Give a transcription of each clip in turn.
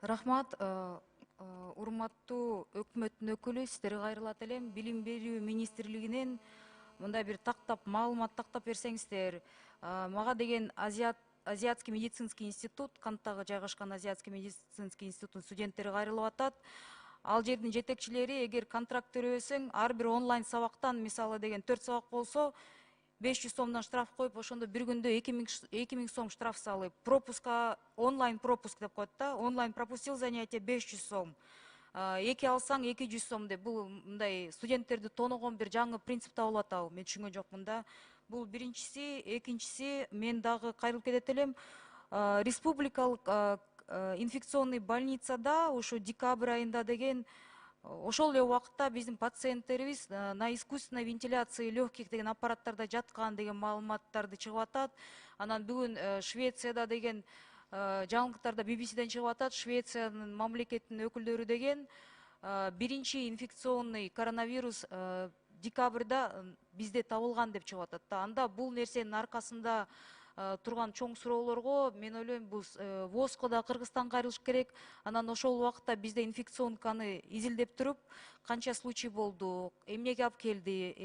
Рахмат, урматтуу өкмөттүн өкүлү, сиздерге кайрылат элем. Билим берүү министрлигинен мындай бир тактап маалымат тактап берсеңиздер. Мага деген Азиатский медицинский институт, Канттагы жайгашкан Азиатский медицинский институттун студенттери кайрылып атат. Ал жердин жетекчилери, эгер контракт төрөбөсөң, ар бир онлайн сабактан, мисалы деген 4 сабак болсо, 500 сомдон штраф коюп, ошондо бир күндө 2000 сом штраф салып, пропуска онлайн пропуск деп коет да, онлайн пропустил занятие 500 сом. 2 алсаң 200 сом деп, бул мындай студенттерди тоногон бир жаңы принцип табылып атабы, мен түшүнгөн жокмун да. Бул биринчиси, экинчиси, мен дагы кайрылып кетет элем. Республикалык инфекционный больницада ошо декабрь айында деген ошол эле убакытта биздин пациенттерибиз на искусственной вентиляции легких деген аппараттарда жаткан деген маалыматтарды чыгып атат. Анан бүгүн Швецияда деген жаңылыктарда BBCден чыгып атат. Швециянын мамлекеттин өкүлдөрү деген биринчи инфекционный коронавирус декабрда бизде табылган деп чыгып атат да. Анда бул нерсенин аркасында турган чоң суроолорго мен ойлойм, бул ВОЗго да Кыргызстанга кайрылыш керек. Анан ошол убакытта бизде инфекционканы изилдеп туруп, канча случай болду, эмнеге алып келди,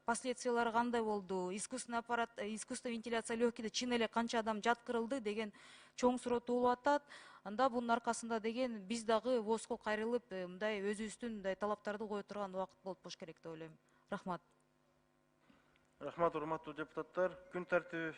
последствиялары кандай болду, искусственный аппарат, искусственная вентиляция легкийде чын эле канча адам жаткырылды деген чоң суроо туулуп атат. Анда бунун аркасында деген биз дагы ВОЗго кайрылып, мындай өзүбүздүн мындай талаптарды кое турган убакыт болуп болуш керек деп ойлойм. Рахмат. Рахмат, урматтуу депутаттар. Күн тартиби